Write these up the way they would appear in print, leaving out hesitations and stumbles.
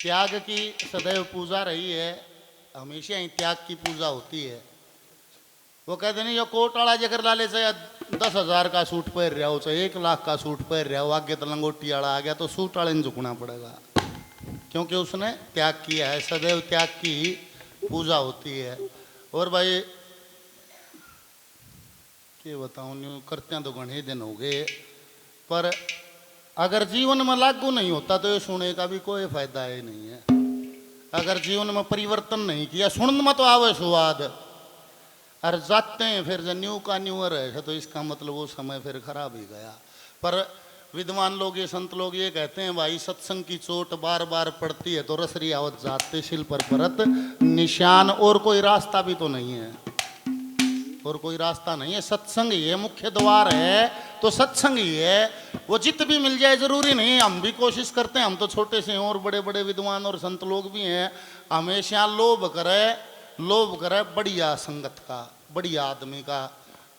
त्याग की सदैव पूजा रही है, हमेशा ही त्याग की पूजा होती है। वो कहते नहीं, जो कोट वाला जगर लाले चाहे 10,000 का सूट पहन रहा हो, चाहे 1 लाख का सूट पहन रहा हो, आगे तो लंगोटी वाला आ गया तो सूट वाले ने झुकना पड़ेगा, क्योंकि उसने त्याग किया है। सदैव त्याग की पूजा होती है। और भाई क्या बताऊँ, न्यू करते हैं तो घने दिन हो गए, पर अगर जीवन में लागू नहीं होता तो ये सुनने का भी कोई फायदा ही नहीं है। अगर जीवन में परिवर्तन नहीं किया, सुनने में तो आवे स्वाद, और जाते हैं फिर जो न्यू का न्यू रहे, तो इसका मतलब वो समय फिर खराब ही गया। पर विद्वान लोग, ये संत लोग ये कहते हैं, भाई सत्संग की चोट बार बार पड़ती है तो रसरी आवत जाते शिल पर परत निशान, और कोई रास्ता भी तो नहीं है, और कोई रास्ता नहीं है। सत्संग ही है मुख्य द्वार है, तो सत्संग ही है। वो जित भी मिल जाए जरूरी नहीं। हम भी कोशिश करते हैं, हम तो छोटे से हैं और बड़े बड़े विद्वान और संत लोग भी हैं, हमेशा लोभ करे बढ़िया संगत का, बढ़िया आदमी का।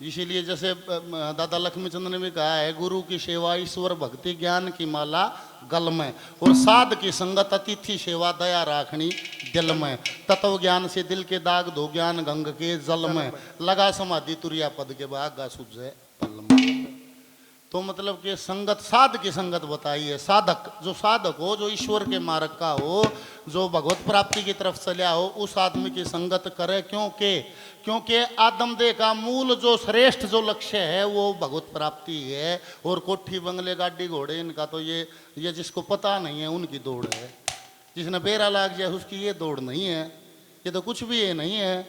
इसीलिए जैसे दादा लक्ष्मीचंद ने भी कहा है, गुरु की सेवा ईश्वर भक्ति ज्ञान की माला गल में, और साध की संगत अतिथि सेवा दया राखनी दिल में। तत्व ज्ञान से दिल के दाग धो, ज्ञान गंग के जल में, लगा समाधि तुरिया पद के बागा सुझे पल में। तो मतलब कि संगत, साध की संगत बताई है। साधक, जो साधक हो, जो ईश्वर के मार्ग का हो, जो भगवत प्राप्ति की तरफ चलिया हो, उस आदमी की संगत करे। क्योंकि आदमदेह का मूल जो श्रेष्ठ जो लक्ष्य है वो भगवत प्राप्ति है। और कोठी बंगले गाड़ी घोड़े इनका तो ये जिसको पता नहीं है उनकी दौड़ है। जिसने बेरा लाग जाए उसकी ये दौड़ नहीं है, ये तो कुछ भी ये नहीं है,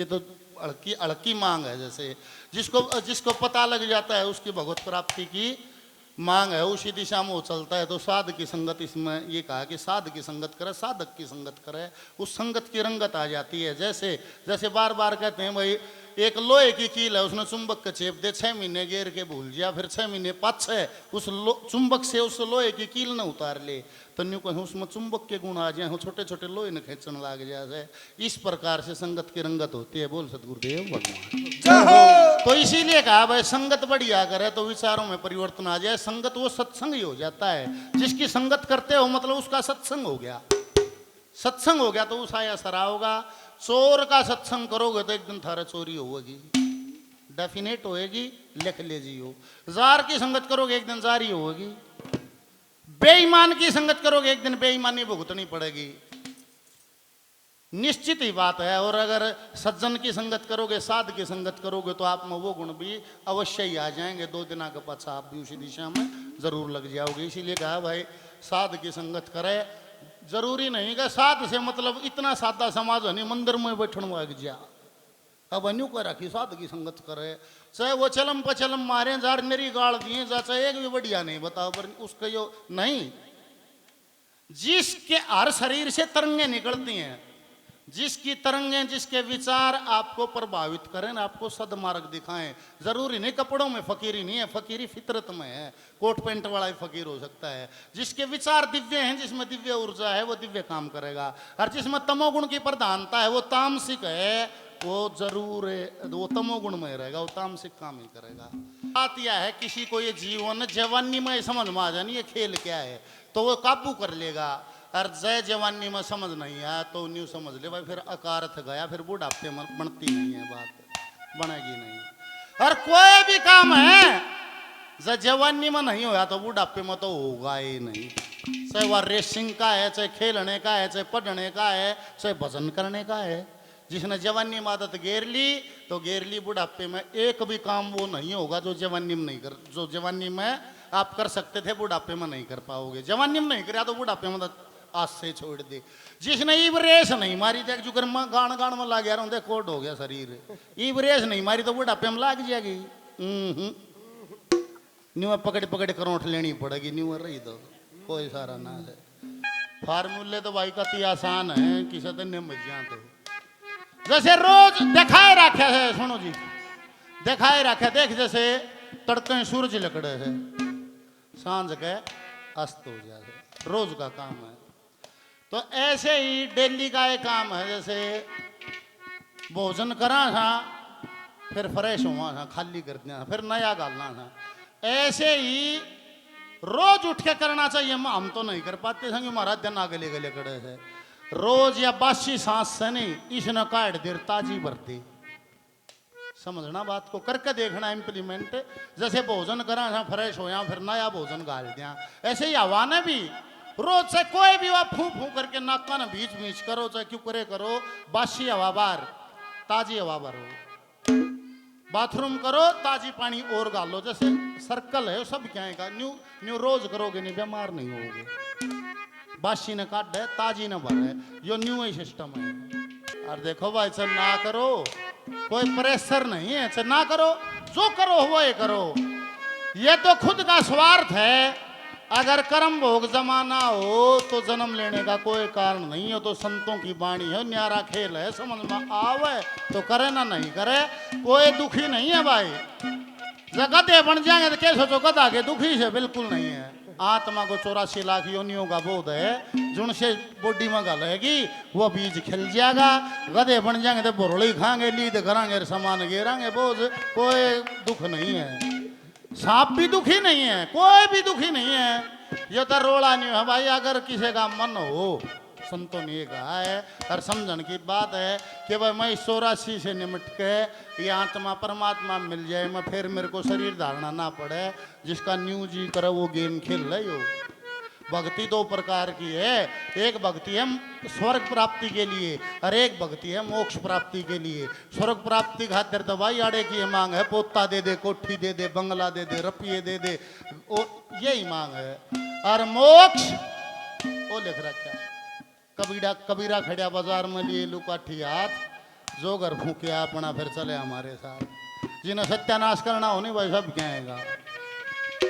ये तो अड़की मांग है। जैसे जिसको पता लग जाता है उसकी भगवत प्राप्ति की मांग है, उसी दिशा में वो चलता है। तो साध की संगत, इसमें ये कहा कि साध की संगत करे, साधक की संगत करे, उस संगत की रंगत आ जाती है। जैसे बार बार कहते हैं भाई, एक लोहे की कील है, उसने चुंबक का चेप दे, 6 महीने गेर के भूल गया, फिर 6 महीने पाछे उस चुंबक से उस लोहे की कील न उतार ले, तो न्यू कहूँ उसमें चुंबक के गुण आ जाए, छोटे छोटे लोहे न खींचने लग जाए। इस प्रकार से संगत की रंगत होती है। बोल सतगुरुदेव भगवान। तो इसीलिए कहा भाई, संगत बढ़िया करे तो विचारों में परिवर्तन आ जाए। संगत वो सत्संग ही हो जाता है। जिसकी संगत करते हो मतलब उसका सत्संग हो गया। सत्संग हो गया तो उस आया सरा होगा। चोर का सत्संग करोगे तो एक दिन थारा चोरी होगी, डेफिनेट होएगी, लिख लीजिए। जार की संगत करोगे एक दिन जारी होगी। बेईमान की संगत करोगे एक दिन बेईमानी भुगतनी पड़ेगी, निश्चित ही बात है। और अगर सज्जन की संगत करोगे, साध की संगत करोगे, तो आप में वो गुण भी अवश्य ही आ जाएंगे। 2 दिन के पाछा आप भी उसी दिशा में जरूर लग जाओगे। इसीलिए कहा भाई, साध की संगत करे। जरूरी नहीं कि साध से मतलब इतना सादा समाज नहीं, मंदिर में बैठन लग जा। अब अन्यू को रखी साध की संगत करे, चाहे वो चलम पचलम मारे, जार मेरी गाड़ दिए जा, चाहे एक भी बढ़िया नहीं बताओ, पर उसका जो नहीं, जिसके हर शरीर से तरंगे निकलती हैं, जिसकी तरंगें, जिसके विचार आपको प्रभावित करें, आपको सदमार्ग दिखाएं। जरूरी नहीं कपड़ों में फकीरी नहीं है, फकीरी फितरत में है। कोट पैंट वाला ही फकीर हो सकता है। जिसके विचार दिव्य हैं, जिसमें दिव्य ऊर्जा है, वो दिव्य काम करेगा। और जिसमें तमोगुण की प्रधानता है, वो तामसिक है, वो जरूर वो तमोगुण में रहेगा, वो तामसिक काम ही करेगा। बात यह है, किसी को ये जीवन जवानी में समझ में आ जानी ये खेल क्या है, तो वो काबू कर लेगा। और जय जवानी में समझ नहीं आया तो न्यू समझ ले भाई, फिर अकारथ गया, फिर बुढ़ापे में बनती नहीं है, बात बनेगी नहीं। और कोई भी काम है जय जवानी में नहीं होया तो बुढ़ापे में तो होगा ही नहीं। चाहे वह रेसिंग का है, चाहे खेलने का है, चाहे पढ़ने का है, चाहे भजन करने का है। जिसने जवानी में आदत घेर ली तो घेर ली, बुढ़ापे में एक भी काम वो नहीं होगा जो जवानी में नहीं कर, जो जवानी में आप कर सकते थे बुढ़ापे में नहीं कर पाओगे। जवानी में नहीं करा तो बुढ़ापे में आज से छोड़ दे। जिसने ईब रेस नहीं मारी, देख जुगर गान गान में लाग यार, देख कोड हो गया शरीर। ईब रेस नहीं मारी तो बुढ़ापे में लाग जाएगी। न्यू पकड़ पकड़ करोठ लेनी पड़ेगी, न्यू रही तो कोई सारा ना है। फार्मूले तो भाई कति आसान है, किसी दिन मजा तो जैसे रोज दिखाए रखे है। सुनो जी, दिखाए रखे, देख जैसे तड़के सूरज लकड़े है, सांझ के अस्त हो जाए, रोज का काम है। तो ऐसे ही डेली का एक काम है, जैसे भोजन करा था, फिर फ्रेश हुआ था, खाली कर दिया, फिर नया डालना था। ऐसे ही रोज उठ के करना चाहिए। हम तो नहीं कर पाते संग, हमारा दिन आगे ले गले खड़े है। रोज या बासी सांस से नहीं, इसने काट देर ताजी भरती। समझना बात को, करके देखना इम्प्लीमेंट। जैसे भोजन करा फ्रेश हो या फिर नया भोजन गाल दिया, ऐसे ही हवा ने भी रोज से कोई भी हवा फूं फूं करके नाका न बीच बीच करो, चाहे क्यों करे करो, बासी हवा बार ताजी हवा भरो। बाथरूम करो ताजी पानी और गालो, जैसे सर्कल है सब क्या है, न्यू न्यू रोज करोगे नहीं बीमार नहीं होगे। बासी ने काट है ताजी ने भर है, यो न्यू ही सिस्टम है। और देखो भाई चल ना करो, कोई प्रेशर नहीं है, चल ना करो, जो करो वो ये करो। ये तो खुद का स्वार्थ है। अगर कर्म भोग जमाना हो तो जन्म लेने का कोई कारण नहीं है। तो संतों की वाणी है, न्यारा खेल है, समझ में आवे तो करे ना नहीं करे, कोई दुखी नहीं है भाई। जब गधे बन जाएंगे तो क्या सोचो गधा के दुखी से, बिल्कुल नहीं है। आत्मा को 84 लाख योनियों का बोध है, जिनसे बॉडी में गलेगी वो बीज खिल जाएगा। गधे बन जाएंगे तो बुरड़ी खाएंगे, लीद कराएंगे, सामान गिराएंगे, बोझ कोई दुख नहीं है। सांप भी दुखी नहीं है, कोई भी दुखी नहीं है। ये तो रोड़ा नहीं है भाई। अगर किसी का मन हो, संतों ने कहा है और समझन की बात है कि भाई मैं 84 से निमट के ये आत्मा परमात्मा मिल जाए, मैं फिर मेरे को शरीर धारना ना पड़े। जिसका न्यू जी करे वो गेम खेल रहे हो। भक्ति दो प्रकार की है, एक भक्ति है स्वर्ग प्राप्ति के लिए और एक भक्ति है मोक्ष प्राप्ति के लिए। स्वर्ग प्राप्ति खातिर तो भाई आड़े की मांग है, पोता दे दे, कोठी दे दे, बंगला दे दे, रुपये दे दे, यही मांग है। और मोक्ष वो लिख रखा कबीरा खड़िया बाजार में लिए लुकाठी हाथ, जो घर फूके अपना फिर चले हमारे साथ। जिन्हें सत्यानाश करना हो नहीं भाई सब कहेगा,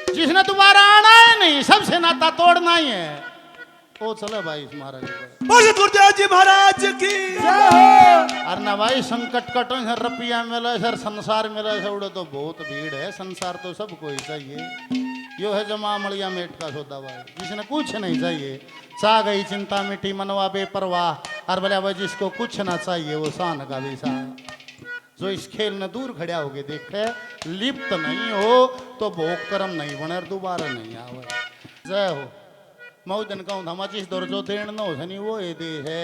जिसने दोबारा आना है नहीं, सबसे नाता तोड़ना ही है, वो चले भाई महाराज जी महाराज की। अरे ना भाई संकट कटो सर, रुपया मिले सर, संसार मिले सर, उड़े तो बहुत भीड़ है। संसार तो सबको ही चाहिए, यो है जमा मलिया मेट का सौदा भाई। जिसने कुछ नहीं चाहिए, चा गई चिंता मिट्टी मनवा बेपरवाह। और बोले भाई जिसको कुछ ना चाहिए वो शान का भी सा। जो इस खेल ने दूर खड़ा होके देखे, लिप्त नहीं हो तो भोग कर्म नहीं बने, दोबारा नहीं आवे। जय हो। मैं दिन कहूँ था जिस दौर जो देन न हो सनी वो ये दे है।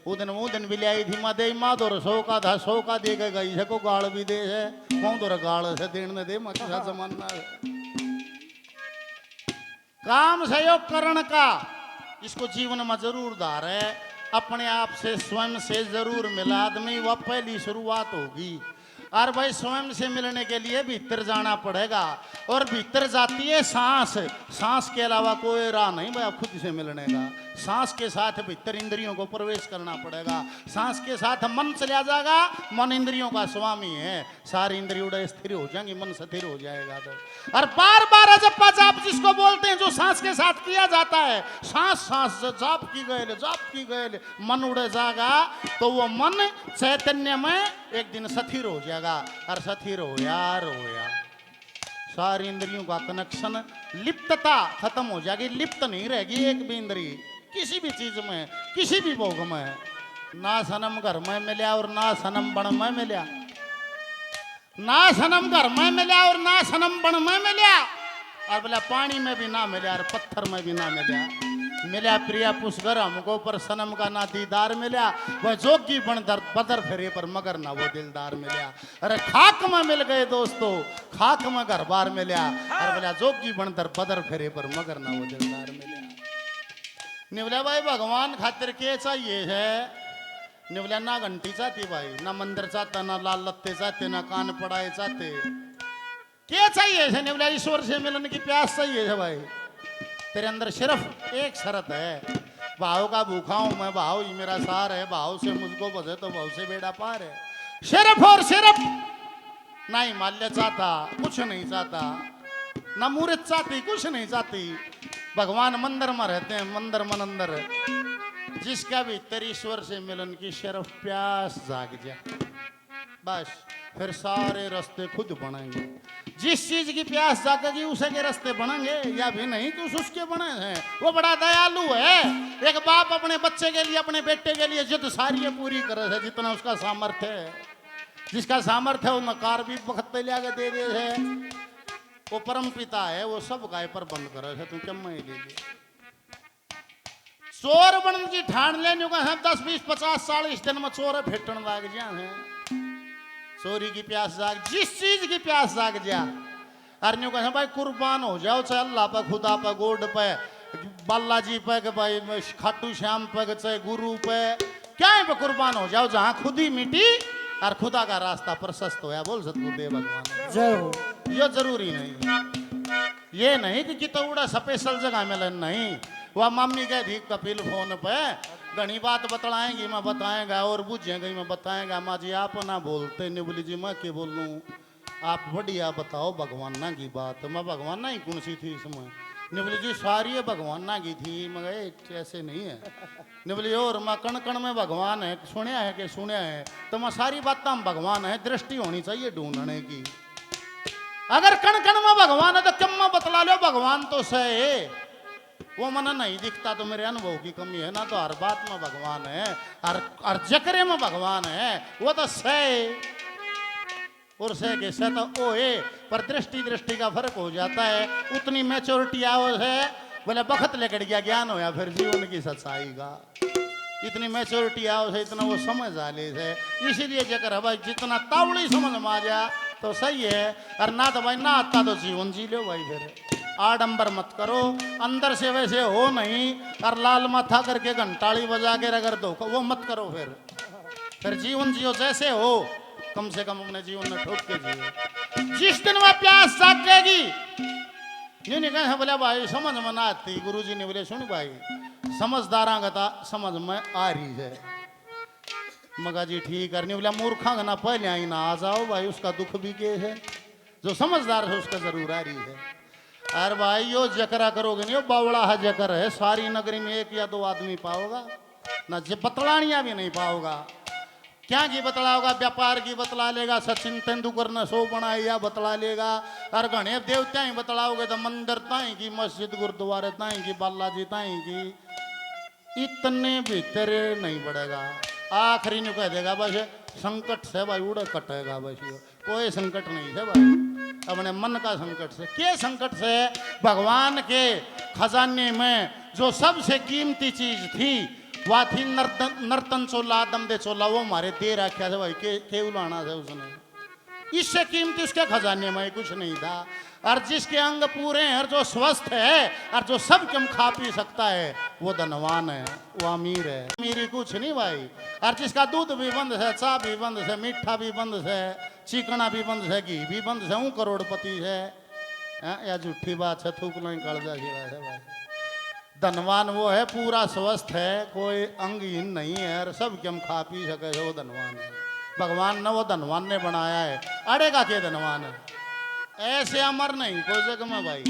वो दिन भी लाई थी माँ दे, माँ दौर 100 का था, 100 का दे के गई है, को गाड़ भी दे है, माँ दौर गाड़ से देन न दे, माँ किसा जमाना है। काम सहयोग करण का इसको जीवन में जरूर धार है। अपने आप से स्वयं से जरूर मिला आदमी, वह पहली शुरुआत होगी। और भाई स्वयं से मिलने के लिए भीतर जाना पड़ेगा, और भीतर जाती है सांस। सांस के अलावा कोई राह नहीं भाई खुद से मिलने का। सांस के साथ भीतर इंद्रियों को प्रवेश करना पड़ेगा, सांस के साथ मन चला जाएगा। मन इंद्रियों का स्वामी है, सारी इंद्रियों स्थिर हो जाएंगी, मन स्थिर हो जाएगा। तो और बार बार जपा जाप जिसको बोलते हैं, जो सांस के साथ किया जाता है, सांस सांस जाप की गए मन उड़ जाएगा, तो वो मन चैतन्य में एक दिन स्थिर हो जाएगा। और स्थिर रोया सारी इंद्रियों का कनेक्शन, लिप्तता खत्म हो जाएगी, लिप्त नहीं रहेगी एक भी इंद्री किसी भी चीज में, किसी भी भोग में। ना सनम घर में मिला और ना सनम बन में मिला, ना सनम घर में मिला और ना सनम बन में मिला। और बोला पानी में भी ना मिला और पत्थर में भी ना मिला प्रिया पुष्कर हमको, पर सनम का ना दीदार मिला। वह जोगी बन बदर फिरे पर मगर ना वो दिलदार मिला। अरे खाक में मिल गए दोस्तों, खाक में घर बार मिला। और बोला जोगी बन बदर फिरे पर मगर ना वो दिलदार मिला। निवला भाई भगवान खातिर के चाहिए है, निवला ना घंटी चाहती भाई, ना मंदिर चाहता, ना लाल लत्ते चाहते, ना कान पड़ाए चाहते। क्या चाहिए है निवला? ईश्वर से मिलने की प्यास चाहिए है भाई। तेरे अंदर सिर्फ एक शर्त है, भाव का भूखा हूं मैं, भाव ही मेरा सार है, भाव से मुझको बजे तो भाव से बेड़ा पार है। सिर्फ और सिर्फ ना हिमालय चाहता, कुछ नहीं चाहता, ना मूर्त चाहती, कुछ नहीं चाहती। भगवान मंदिर में रहते हैं, मंदिर मन अंदर। जिसका भी तेरी ईश्वर से मिलन की सिर्फ प्यास जाग जाए, बस फिर सारे रास्ते खुद बनेंगे। जिस चीज की प्यास जागेगी उसे के रास्ते बनेंगे, या भी नहीं तो उसके बने हैं। वो बड़ा दयालु है। एक बाप अपने बच्चे के लिए, अपने बेटे के लिए जिद सारी पूरी करे है, जितना उसका सामर्थ्य है। जिसका सामर्थ्य है वो नकार भी वक्त पे लिया के दे है। वो परम पिता है, वो सब गाय पर बंद करे है, तू क्या मैं ले लिया चोर बन की ठान लेने का है 10 20 50 40 दिन में चोर फेटन लाग जा है। चोरी की प्यास जाग, जिस चीज की प्यास जाग जा अरे का भाई कुर्बान हो जाओ, चाहे अल्लाह पे, खुदा पे, गोड पे, बालाजी पे, के भाई खाटू श्याम पे, चाहे गुरु पे, क्या पे कुर्बान हो जाओ, जहाँ खुद ही मिटी और खुदा का रास्ता प्रशस्त होया। बोल सतगुरुदेव भगवान जय हो। ये जरूरी नहीं, ये नहीं कि कितना स्पेशल जगह मिले, नहीं। वह मम्मी कह दी कपिल फोन पे घनी बात बतलाएंगी, मैं बताएगा और बुझेंगे मैं बताएगा। माँ जी आप ना बोलते, निबली जी मैं क्या बोलूँ, आप बढ़िया बताओ भगवान ना की बात। मैं भगवान ना ही कौन सी थी इसमें, निबली जी सारी भगवान ना की थी, मगर ऐसे नहीं है निबली। और मैं कण कण में भगवान है, सुनया है कि सुनया है, तो मैं सारी बात हम भगवान है, दृष्टि होनी चाहिए ढूंढने की। अगर कण कण में भगवान है तो कम में बतला लो भगवान तो सही, वो मना नहीं दिखता तो मेरे अनुभव की कमी है ना, तो हर बात में भगवान है, हर जकरे में भगवान है, वो तो सही और सह के सह तो ओ है, पर दृष्टि का फर्क हो जाता है। उतनी मैच्योरिटी आओ है, बोले वक्त लेकर गया ज्ञान होया फिर जीवन की सच्चाई का, इतनी मैच्योरिटी आओ से इतना वो समझ आ ले से। इसीलिए जकर भाई जितना तावड़ी समझ में आ जा तो सही है, और ना तो भाई ना आता तो जीवन जी लो भाई, फिर आडंबर मत करो, अंदर से वैसे हो नहीं, और लाल माथा करके घंटाड़ी बजा के अगर धोखा वो मत करो, फिर जीवन जियो जैसे हो, कम से कम अपने जीवन में ठोक के जियो। जिस दिन वह प्यास जागेगी, यूं नहीं कहे बोले भाई समझ में ना आती, गुरुजी ने बोले सुन भाई समझदारा गता समझ में आ रही है, मगा जी ठीक करनी बोला मूर्खा ना पहले आई ना आ जाओ भाई, उसका दुख भी के है, जो समझदार है उसका जरूर आ रही है। अरे भाई यो जकरा करोगे नहीं, यो बावड़ा है जकर है, सारी नगरी में 1 या 2 आदमी पाओगा ना, बतलानिया भी नहीं पाओगा। क्या की बतलाओगा, व्यापार की बतला लेगा, सचिन तेंदुलकर ने 100 बनाए या बतला लेगा, और गणे देवता ही बतलाओगे तो मंदिर ताई की, मस्जिद गुरुद्वारे ताई की, बालाजी ताई की, इतने भीतर नहीं बढ़ेगा। आखिरी ने कह देगा बस संकट से भाई उड़े कटेगा, बस कोई संकट नहीं है भाई, अपने मन का संकट से। के संकट से, भगवान के खजाने में जो सबसे कीमती चीज थी वह थी नर्तन चोला, आदम दे चोला, वो हमारे दे रखा था भाई, के उलाना था उसने, इससे कीमती उसके खजाने में कुछ नहीं था। और जिसके अंग पूरे हैं और जो स्वस्थ है और जो सब कम खा पी सकता है वो धनवान है, वो अमीर है, अमीरी कुछ नहीं भाई। और जिसका दूध भी बंद है, चाय भी बंद है, मीठा भी बंद है, चिकना भी बंद है, घी भी बंद है, वो करोड़पति है। या झूठी बात है, थूक नहीं कड़जा है भाई। धनवान वो है पूरा स्वस्थ है, कोई अंगहीन नहीं है और सब कम खा पी सके, वो धनवान है। भगवान ने वो धनवान ने बनाया है, अड़ेगा के धनवान है, ऐसे अमर नहीं कोई जगह में भाई,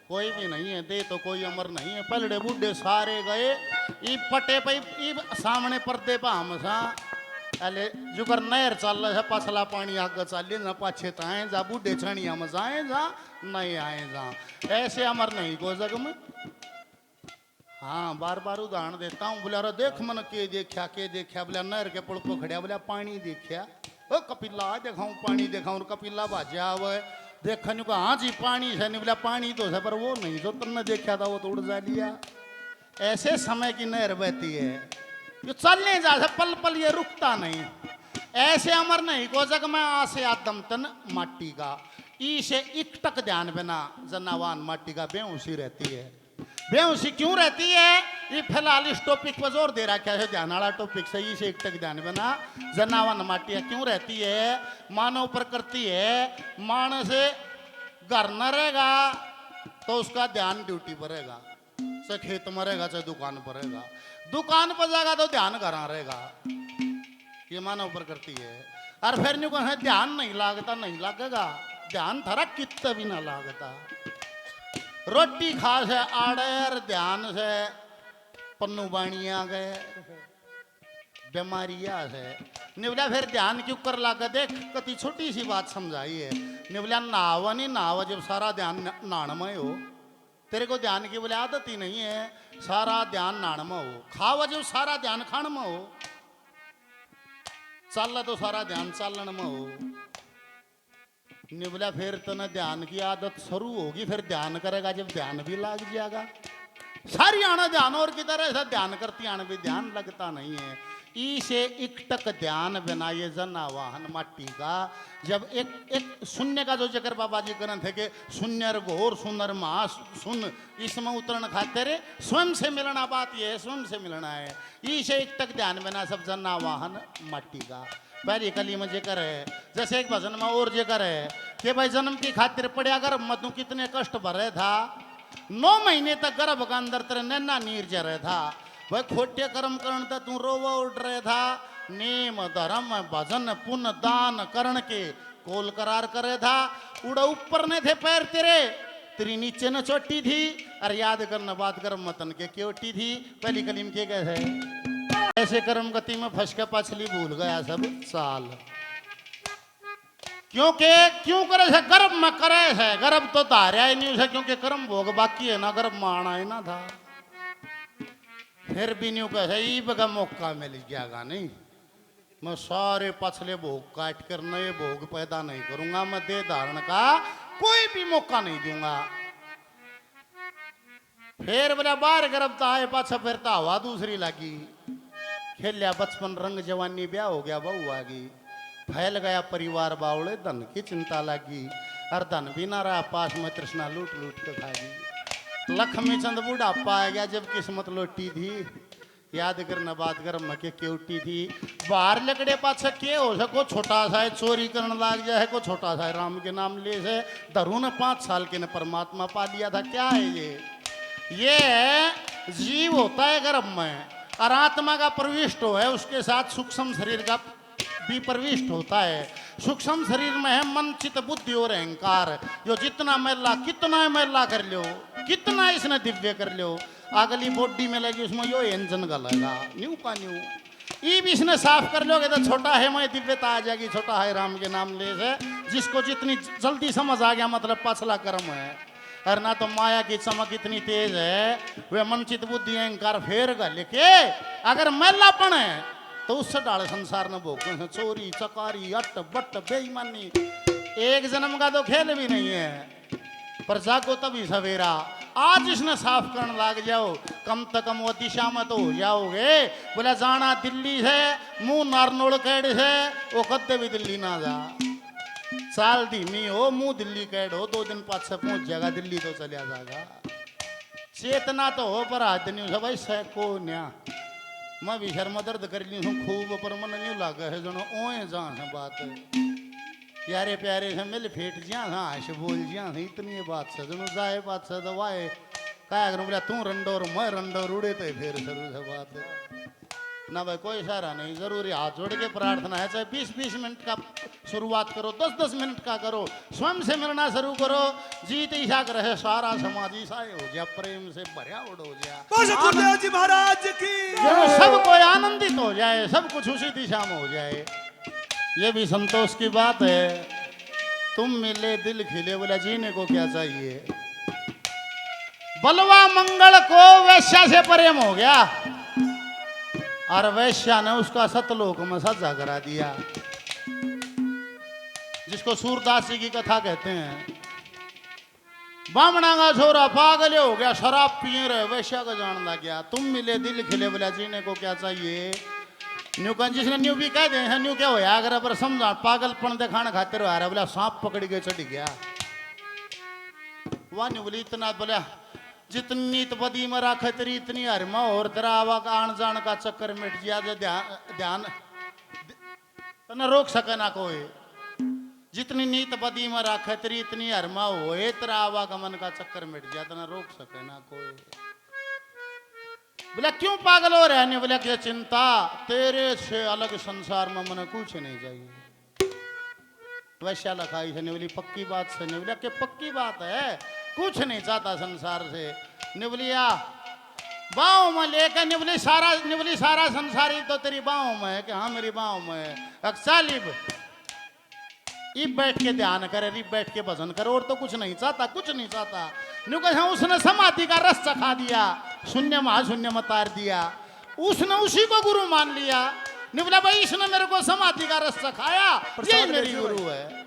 कोई भी नहीं है दे तो कोई अमर नहीं है। पलड़े बूढ़े सारे गए, ई पटे पे ई सामने पर्दे पे हम सा अले जुकर नहर चल रहा है, पसला पानी आगे चलिए ना, पाछे तो आए जा, बूढ़े छणिया में जाए जा, नहीं आए जा, ऐसे अमर नहीं कोई जगह में। हाँ बार बार उदाहरण देता हूँ, बोले अरे देख मन के देखा, बोले नहर के पुल पर खड़िया, बोले पानी देखा, ओ कपिला देखाऊं पानी देखाऊं, कपिला भाजा हुआ देखने को, हाँ जी पानी है, नहीं बोला पानी तो है पर वो नहीं जो तुमने देखा था वो तो उड़ जा लिया। ऐसे समय की नहर बहती है, जो चलने जा पल पल ये रुकता नहीं, ऐसे अमर नहीं को जग में आसे आदम तन माटी का, ई से इकटक ध्यान बिना जनावान माटी का बेहोशी रहती है। बेहोशी क्यों रहती है, ये फिलहाल इस टॉपिक पर जोर दे रखा है, ध्यान वाला टॉपिक सही से एक तक ध्यान बिना जनावन माटिया क्यों रहती है। मानव प्रकृति है, मानव से घर न रहेगा तो उसका ध्यान ड्यूटी पर रहेगा, चाहे खेत में रहेगा चाहे दुकान पर रहेगा, दुकान पर जाएगा तो ध्यान घर रहेगा, ये मानव प्रकृति है। और फिर न्यू कहे ध्यान नहीं लागता, नहीं लगेगा, ध्यान थरा कितना भी ना लागता। रोटी खा से आड़ेर ध्यान से पन्नू बाणिया गए, बीमारियां से निवला, फिर ध्यान क्यों कर लागा। देख कति छोटी सी बात समझाई है, निवला नावा नहीं नावा जब सारा ध्यान नाण में हो, तेरे को ध्यान की बोले आदत ही नहीं है, सारा ध्यान नाण में हो, खावा जब सारा ध्यान खान में हो, चल तो सारा ध्यान चालन में हो। ने बोला फिर तो न ध्यान की आदत शुरू होगी, फिर ध्यान करेगा जब ध्यान भी लग जाएगा। सारी आना ध्यान और की तरह ऐसा ध्यान करती आने भी ध्यान लगता नहीं है। इसे इकटक ध्यान बनाए जन आवाहन माटी का। जब एक शून्य का जो जिक्र बाबा जी करन थे कि शून्य घोर सुनर महा सुन, इसमें उतरण खातिर स्वयं से मिलना, बात यह है स्वयं से मिलना है। इसे इकटक ध्यान बना सब जन आवाहन माटी का। पहली कली में जिक्र है, जैसे एक भजन में और जिक्र है कि भाई जन्म की खातिर पड़े अगर मधु कितने कष्ट भरे था, 9 महीने तक गर्भ का अंदर तेरे नैना नीर जा रहा था। वह खोटे कर्म करण था तू रोवा उठ रहे था, नेम धर्म भजन पुण्य दान करण के कोल करार करे था। उड़ा ऊपर ने थे पैर तेरे, तेरी नीचे न चोटी थी, अरे याद करना बात कर मतन के क्योटी थी। पहली कलीम के कैसे ऐसे कर्म गति में फंस के पछली भूल गया सब साल। क्योंकि क्यों करे है गर्भ में करे है, गर्भ तो धार्या ही नहीं है क्योंकि कर्म भोग बाकी है ना, गर्भ माना ही ना था। फिर भी न्यू कहे ईब का मौका मिल जाएगा नहीं, मैं सारे पछले भोग काट कर नए भोग पैदा नहीं करूंगा, मैं देह धारण का कोई भी मौका नहीं दूंगा। फिर बोला बाहर गर्भ तो आए पाछा, फिर तो हवा दूसरी लगी। खेलिया बचपन रंग जवानी ब्याह हो गया, बहू आ गई, फैल गया परिवार बावड़े, धन की चिंता लगी। और धन भी ना रहा पास में, तृष्णा लूट लूट के खा गई। लक्ष्मी चंद बुढ़ापा आ गया जब किस्मत लोटी थी, याद करना बात कर मके क्योटी थी। बाहर लकड़े पाछे के हो सको छोटा सा है, चोरी करने लग जाए को छोटा सा है, राम के नाम ले से धरू ने 5 साल के ने परमात्मा पा लिया था। क्या है ये जीव होता है गर्भ में, और आत्मा का प्रविष्ट हो है, उसके साथ सूक्ष्म शरीर का भी प्रविष्ट होता है। सूक्ष्म शरीर में है मन चित बुद्धि और अहंकार, जो जितना मैला कितना मैला कर लो, कितना इसने दिव्य कर लो, अगली बॉडी में लगी उसमें यो इंजन का लगा न्यू का न्यू, ये भी इसने साफ कर लोगे तो छोटा है मैं दिव्यता आ जाएगी। छोटा है राम के नाम ले से, जिसको जितनी जल्दी समझ आ गया मतलब पछला कर्म है। और ना तो माया की चमक इतनी तेज है, वे मन चित बुद्धि अहंकार फेर का लेके अगर मैलापन है तो उससे डाले संसार में भोग, चोरी चकारी अट बट बेईमानी, एक जन्म का तो खेल भी नहीं है। पर जागो तभी सवेरा, आज इसने साफ करने लग जाओ, कम से कम वो दिशा में तो हो जाओगे। बोला जाना दिल्ली से मुंह नारनोड़ कैड से, वो कद्दे भी दिल्ली ना जा, साल धीमी हो मुंह दिल्ली कैड हो, 2 दिन 5 से पहुंच जाएगा, दिल्ली तो चलिया जाएगा। चेतना तो हो पर आज नहीं भाई सैको न्या, मैं भी शर्मा दर्द कर ली हूँ खूब, पर मन नहीं लगा है जनो ओए जहाँ है बात यारे प्यारे से मिल फेट जिया हाँ से बोल जिया इतनी ये बात से जनो जाए बात से दवाए क्या करूँ। बोला तू रंडोर मैं रंडोर उड़े तो फिर शुरू से बात ना भाई, कोई सारा नहीं, जरूरी हाथ जोड़ के प्रार्थना है, चाहे 20-20 मिनट का शुरुआत करो, 10-10 मिनट का करो, स्वयं से मिलना शुरू करो। जीत ईशा रहे सारा समाज ईसा हो गया, प्रेम से भरिया उड़ हो गया, जी महाराज की सब कोई आनंदित हो जाए, सब कुछ उसी दिशा में हो जाए। ये भी संतोष की बात है। तुम मिले दिल खिले, बोला जीने को क्या चाहिए। बलवा मंगल को वैश्या से प्रेम हो गया, और वैश्या ने उसका सतलोक में सजा करा दिया, जिसको सूरदास जी की कथा कहते हैं। बामणा का छोरा पागल हो गया, शराब पिए रहे, वैश्या को जान लग गया। तुम मिले दिल खिले, बोला जीने को क्या चाहिए। न्यू कह जिसने न्यू भी कह दे न्यू क्या होया, अगर पर समझा पागलपन दिखाने खातिर आ रहा, बोला सांप पकड़ के चढ़ गया। वह न्यू बोली इतना, बोला जितनी तपदी में राखे तेरी इतनी हरमा, और तेरा आवा का आन जान का चक्कर मिट गया, ध्यान न रोक सके ना कोई। जितनी नीत बदी में राखे तेरी इतनी हरमा होए, तेरा आवागमन का चक्कर मिट गया, तना रोक सके ना कोई। बोला क्यों पागल हो रहा है। बोला क्या चिंता, तेरे से अलग संसार में मन कुछ नहीं चाहिए। वैश्या लखाई से बोली पक्की बात से। बोला क्या पक्की बात है, कुछ नहीं चाहता संसार से। निबलिया बाहों में लेकर निबली सारा संसारी तो तेरी बाहों में है कि हाँ मेरी बाहों में है। अक्सालिब इब बैठ के ध्यान करे, रिब बैठ के भजन करे, और तो कुछ नहीं चाहता, कुछ नहीं चाहता। उसने समाधि का रस चखा दिया, शून्य महाशून्य में तार दिया, उसने उसी को गुरु मान लिया। बोला भाई इसने मेरे को समाधि का रस चखाया, ये मेरी गुरु है।